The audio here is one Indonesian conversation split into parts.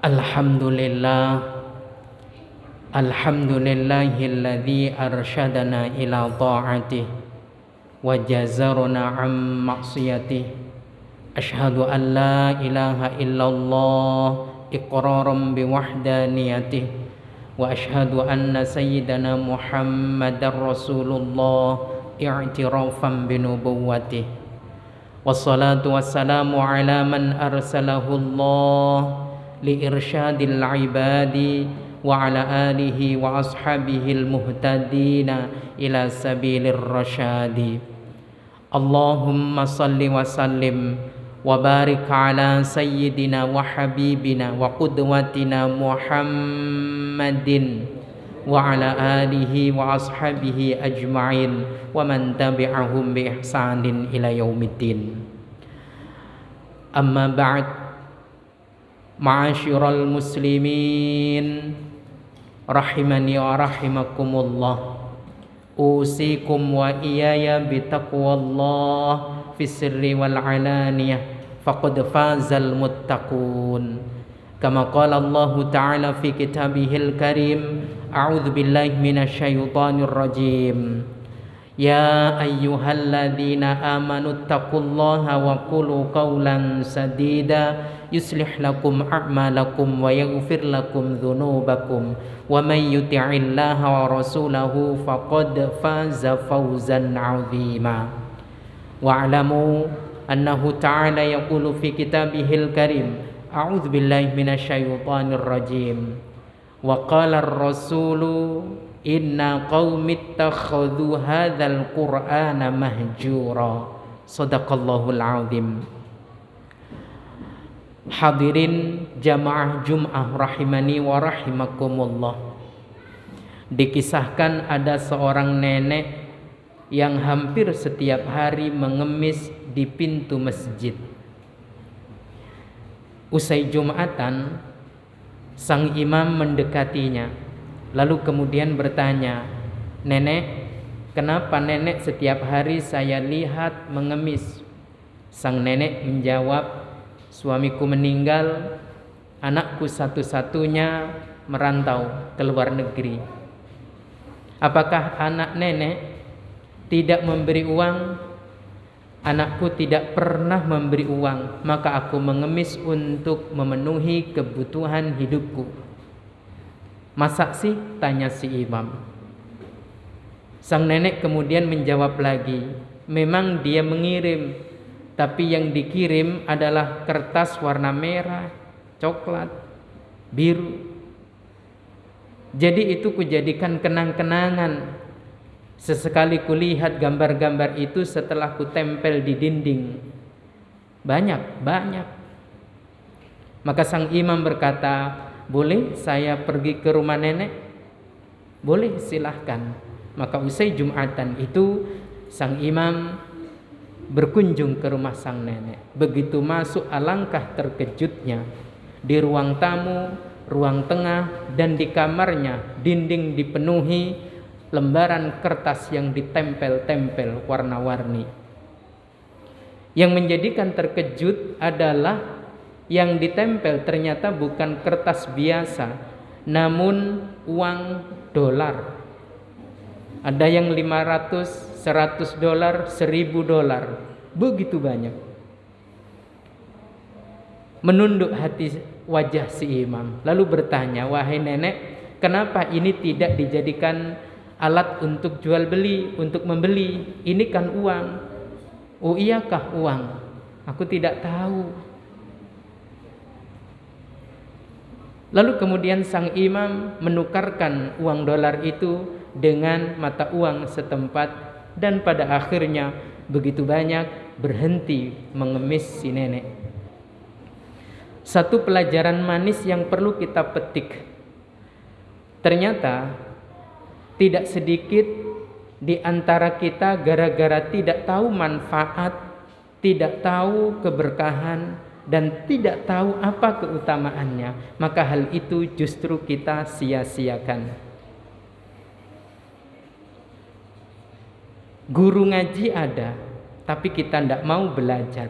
Alhamdulillah, alhamdulillahilladzi arsyadana ila ta'atih wa jazarna an maksiyatih. Asyhadu an la ilaha illallah iqraran biwahdaniyatih wa asyhadu anna sayyidana Muhammadar Rasulullah i'tirafan binubuwwatih. Wassalatu wassalamu ala man arsalahu Allah liirsyadil ibadi wa ala alihi wa ashabihil muhtadina ila sabilir rasyadi. Allahumma salli wa sallim wa barik ala sayyidina wa habibina wa qudwatina Muhammadin wa ala alihi wa ashabihi ajma'in wa man tabi'ahum bi ihsanin ila yaumiddin. Amma ba'd. Ma'asyiral muslimin rahimani wa rahimakumullah, usikum wa iyaya bitaqwallah fis sirri wal alaniyah faqad fazal muttaqun. Kama qala Allah ta'ala fi kitabihil karim, a'udzu billahi minasyaitonir rajim. Ya ayyuhalladzina amanu taqullaha wa qulu qawlan sadida yuslih lakum a'malakum wa yaghfir lakum dhunubakum wa may yuti'illaha wa rasulahu faqad faza fawzan 'azima. Wa'lamu annahu ta'ala yaqulu fi kitabihil karim, a'udzu billahi minasyaitonir rajim. Wa qala ar-rasulu inna qaumi ittakhadhu hadzal qur'ana mahjura. Shadaqallahul azim. Hadirin jamaah Jum'ah rahimani wa rahimakumullah. Dikisahkan ada seorang nenek yang hampir setiap hari mengemis di pintu masjid. Usai Jumatan, sang imam mendekatinya, lalu kemudian bertanya, "Nenek, kenapa nenek setiap hari saya lihat mengemis?" Sang nenek menjawab, "Suamiku meninggal, anakku satu-satunya merantau ke luar negeri. Apakah anak nenek tidak memberi uang? Anakku tidak pernah memberi uang, maka aku mengemis untuk memenuhi kebutuhan hidupku." "Masa sih?" tanya si imam. Sang nenek kemudian menjawab lagi, "Memang dia mengirim, tapi yang dikirim adalah kertas warna merah, coklat, biru. Jadi itu kujadikan kenang-kenangan. Sesekali kulihat gambar-gambar itu setelah kutempel di dinding. Banyak. Maka sang imam berkata, "Boleh saya pergi ke rumah nenek?" "Boleh, silahkan." Maka usai Jumatan itu sang imam berkunjung ke rumah sang nenek. Begitu masuk, alangkah terkejutnya. Di ruang tamu, ruang tengah, dan di kamarnya dinding dipenuhi lembaran kertas yang ditempel-tempel warna-warni. Yang menjadikan terkejut adalah yang ditempel ternyata bukan kertas biasa, namun uang dolar. Ada yang 500, 100 dolar, 1000 dolar. Begitu banyak. Menunduk hati wajah si imam, lalu bertanya, "Wahai nenek, kenapa ini tidak dijadikan alat untuk jual beli, untuk membeli? Ini kan uang." "Oh iyakah uang? Aku tidak tahu." Lalu kemudian sang imam menukarkan uang dolar itu dengan mata uang setempat, dan pada akhirnya begitu banyak berhenti mengemis si nenek. Satu pelajaran manis yang perlu kita petik. Ternyata tidak sedikit di antara kita gara-gara tidak tahu manfaat, tidak tahu keberkahan, dan tidak tahu apa keutamaannya, maka hal itu justru kita sia-siakan. Guru ngaji ada, tapi kita tidak mau belajar.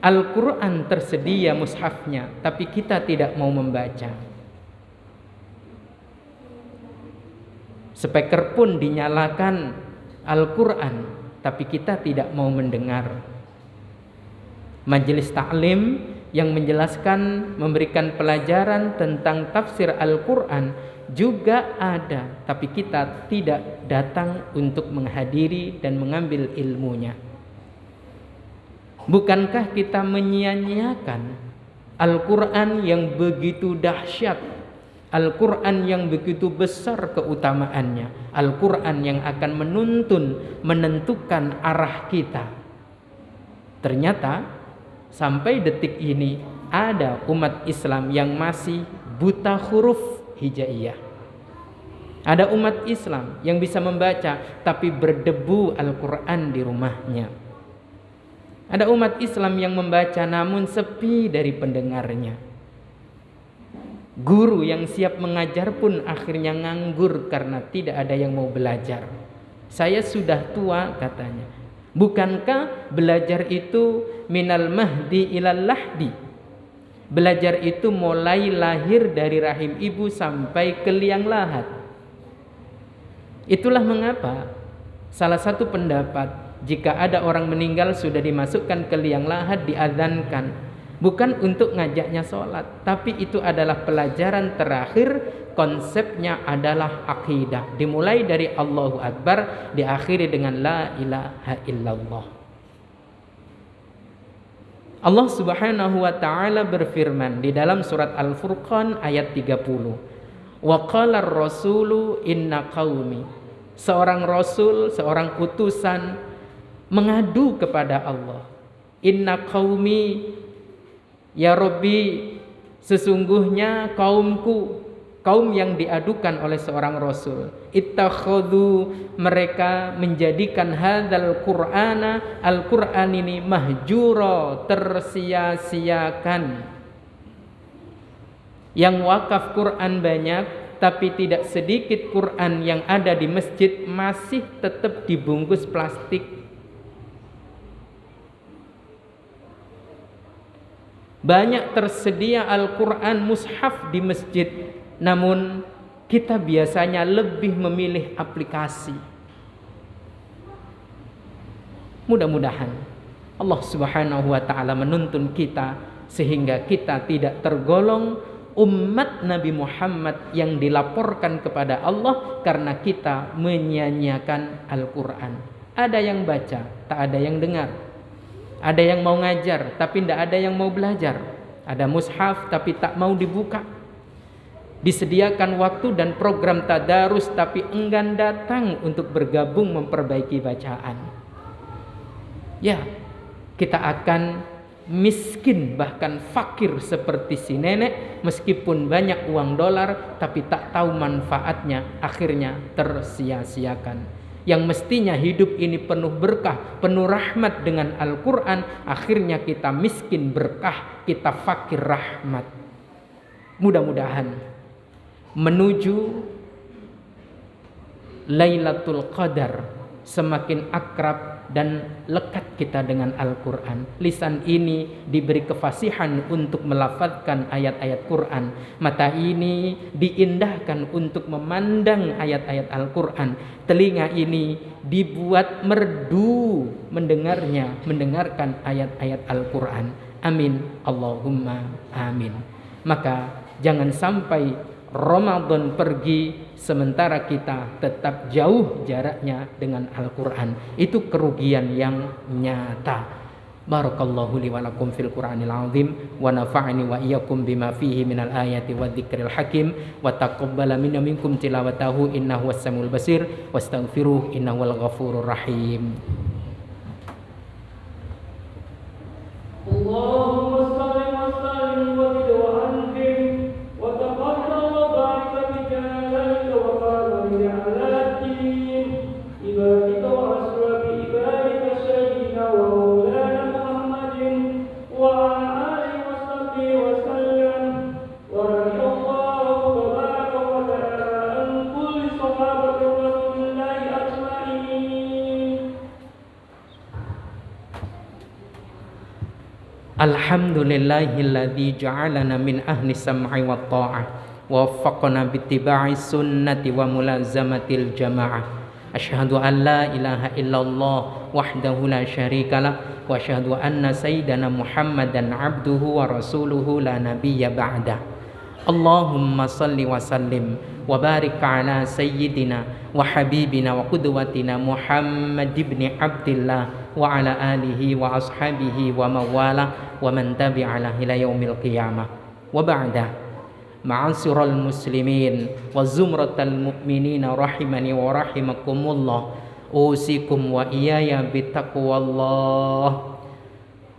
Al-Quran tersedia mushafnya, tapi kita tidak mau membaca. Speaker pun dinyalakan Al-Quran, tapi kita tidak mau mendengar. Majelis taklim yang menjelaskan, memberikan pelajaran tentang tafsir Al-Quran juga ada, tapi kita tidak datang untuk menghadiri dan mengambil ilmunya. Bukankah kita menyia-nyiakan Al-Quran yang begitu dahsyat, Al-Quran yang begitu besar keutamaannya, Al-Quran yang akan menentukan arah kita? Ternyata sampai detik ini ada umat Islam yang masih buta huruf hijaiyah. Ada umat Islam yang bisa membaca tapi berdebu Al-Quran di rumahnya. Ada umat Islam yang membaca namun sepi dari pendengarnya. Guru yang siap mengajar pun akhirnya nganggur karena tidak ada yang mau belajar. Saya sudah tua, katanya. Bukankah belajar itu minal mahdi ilal lahdi? Belajar itu mulai lahir dari rahim ibu sampai ke liang lahat. Itulah mengapa salah satu pendapat, jika ada orang meninggal sudah dimasukkan ke liang lahat, diadzankan, bukan untuk ngajaknya sholat, tapi itu adalah pelajaran terakhir. Konsepnya adalah akidah, dimulai dari Allahu Akbar, diakhiri dengan la ilaha illallah. Allah Subhanahu wa taala berfirman di dalam surat Al-Furqan ayat 30. Wa qala ar-rasulu inna qaumi. Seorang rasul, seorang utusan mengadu kepada Allah. Inna qaumi, ya Rabbi, sesungguhnya kaumku, kaum yang diadukan oleh seorang rasul. Ittakhadhu, mereka menjadikan hadzal Qur'ana, Al-Qur'an ini mahjura, tersia-siakan. Yang wakaf Qur'an banyak, tapi tidak sedikit Qur'an yang ada di masjid masih tetap dibungkus plastik. Banyak tersedia Al-Quran mushaf di masjid, namun kita biasanya lebih memilih aplikasi. Mudah-mudahan Allah Subhanahu wa taala menuntun kita sehingga kita tidak tergolong umat Nabi Muhammad yang dilaporkan kepada Allah karena kita menyia-nyiakan Al-Quran. Ada yang baca, tak ada yang dengar. Ada yang mau ngajar, tapi tidak ada yang mau belajar. Ada mushaf, tapi tak mau dibuka. Disediakan waktu dan program tadarus, tapi enggan datang untuk bergabung memperbaiki bacaan. Ya, kita akan miskin, bahkan fakir seperti si nenek, meskipun banyak uang dolar, tapi tak tahu manfaatnya, akhirnya tersia-siakan. Yang mestinya hidup ini penuh berkah, penuh rahmat dengan Al-Quran, akhirnya kita miskin berkah, kita fakir rahmat. Mudah-mudahan menuju Lailatul Qadar semakin akrab dan lekat kita dengan Al-Quran. Lisan ini diberi kefasihan untuk melafadzkan ayat-ayat Quran. Mata ini diindahkan untuk memandang ayat-ayat Al-Quran. Telinga ini dibuat merdu mendengarkan ayat-ayat Al-Quran. Amin, Allahumma amin. Maka jangan sampai Ramadan pergi sementara kita tetap jauh jaraknya dengan Al-Quran. Itu kerugian yang nyata. Barakallahu li wa lakum fil Qur'anil azim wa nafa'ani wa iyyakum bima fihi minal ayati wa dzikril hakim wa taqabbala minna minkum tilawatahu innahu was-samiul basir wastaghfiruh innahu wal ghafurur rahim. Allahumma shalli wa sallim wa zid wa anzim wa taqabbal wa barik bi jalalika wa karamika ala din ibadika wa asrafi ibadika sayyidina wa maulana Muhammadin wa ala alihi wa sahbihi wa sallam wa radiyallahu tabaraka wa ta'ala an kulli sahabati rasulillahi ajma'in. Alhamdulillahilladzi ja'alana min ahli sam'i wa ta'ah wa waffaqna bittiba'i sunnati wa mulazamatil jamaah. Asyhadu an la ilaha illallah wahdahu la syarikalah wa asyhadu anna sayyidana Muhammadan abduhu wa rasuluhu la nabiyya ba'dah. Allahumma salli wa sallim wa barik ala sayyidina wa habibina wa qudwatina Muhammad ibn Abdillah wa ala alihi wa ashabihi wa mawala wa man tabi'alah ila yaumil qiyamah. Wa ba'da, ma'asyiral muslimin wa zumratal mu'minin rahimani wa rahimakumullah, usikum wa iyaya bittaqwallah.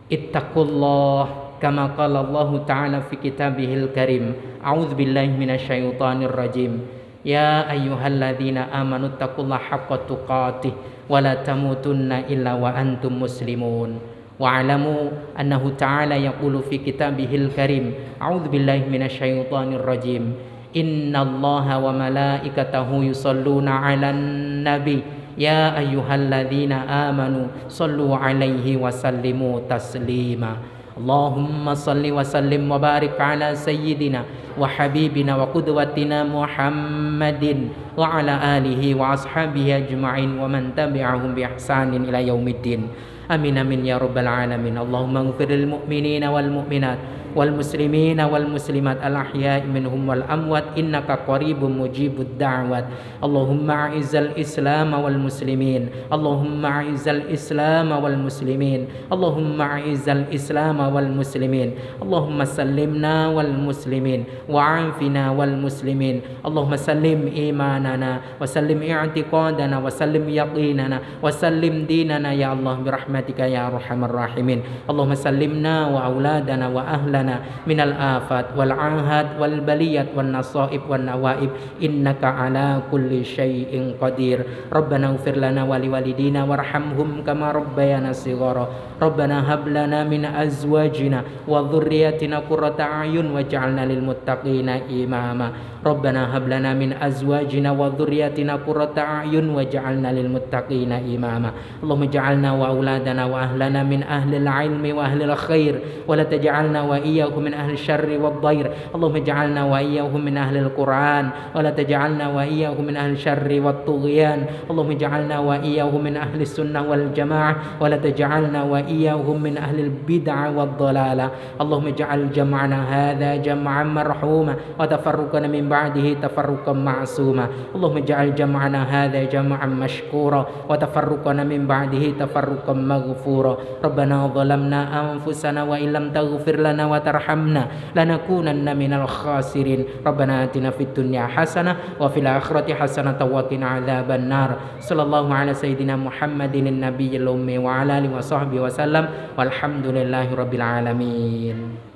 Ittaqullah kama qala Allah ta'ala fi kitabihil karim. A'udzu billahi minasyaitonir rajim. Ya ayyuhalladzina amanu taqullaha haqqa tuqatih wa la tamutunna illa wa antum muslimun. Wa'lamu annahu ta'ala yaqulu fi kitabihil karim. A'udzu billahi minasyaitonir rajim. Innallaha wa malaikatahu yusholluna 'alan nabi. Ya ayyuhalladzina amanu shallu 'alaihi wa sallimu taslima. Allahumma salli wa sallim wa barik ala sayyidina wa habibina wa qudwatina Muhammadin wa ala alihi wa ashabihi ajma'in wa man tabi'ahum bi ihsanin ila yaumiddin. Amin amin ya rabbal alamin. Allahumma ighfiril mu'minina wal mu'minat wal muslimina wal muslimat al ahya'i minhum wal amwat innaka qaribun mujibud da'wat. Allahumma a'izzal islam wal muslimin. Allahumma a'izzal islam wal muslimin. Allahumma a'izzal islam wal muslimin. Allahumma sallimna wal muslimin wa afina wal muslimin. Allahumma sallim imanana wa sallim i'tiqadana wa sallim yaqinana wa sallim dinana ya Allah bi rahmatika ya arhamar rahimin. Allahumma sallimna wa auladana wa ahlana minal afat wal ahad wal baliyat wan nasaib wan nawaib innaka ala kulli syai'in qadir. Rabbana ighfir lana wa liwalidina warhamhum kama rabbayana shighara. Rabbana hab lana min azwajina wa dhurriyyatina qurrata a'yun waj'alna lil muttaqina imama. Rabbana hab lana min azwajina wa dhurriyyatina qurrata a'yun waj'alna lil muttaqina imama. Allahumma ij'alna wa auladana wa ahlana min ahli al-ilmi wa ahli al-khair wa la taj'alna wa iyyakum min ahli syarri wad-dhair. Allahumma ij'alna wa iyyahum min ahli al-Qur'an wa la taj'alna wa iyyahum min ahli syarri wat-tughyan. Allahumma ij'alna wa iyyahum min ahli sunnah wal jamaah wa la taj'alna wa iyyahum min ahli al-bid'ah wad-dhalalah. Allahumma ij'al jam'ana hadza jam'an marhuma wa tafarruqana min ba'dihi tafarruqan ma'suma. Allahumma ij'al jam'ana hadza jam'an mashkura wa tafarruqana min ba'dihi tafarruqan maghfura. Rabbana dhalamna anfusana wa illam taghfir lana wa tarhamna lanakunanna minal khasirin. Rabbana atina fid dunya hasanah wa fil akhirati hasanah wa qina adzaban nar. Sallallahu ala sayyidina Muhammadin nabiyil ummi wa ala alihi wa sahbihi wa sallam walhamdulillahi rabbil alamin.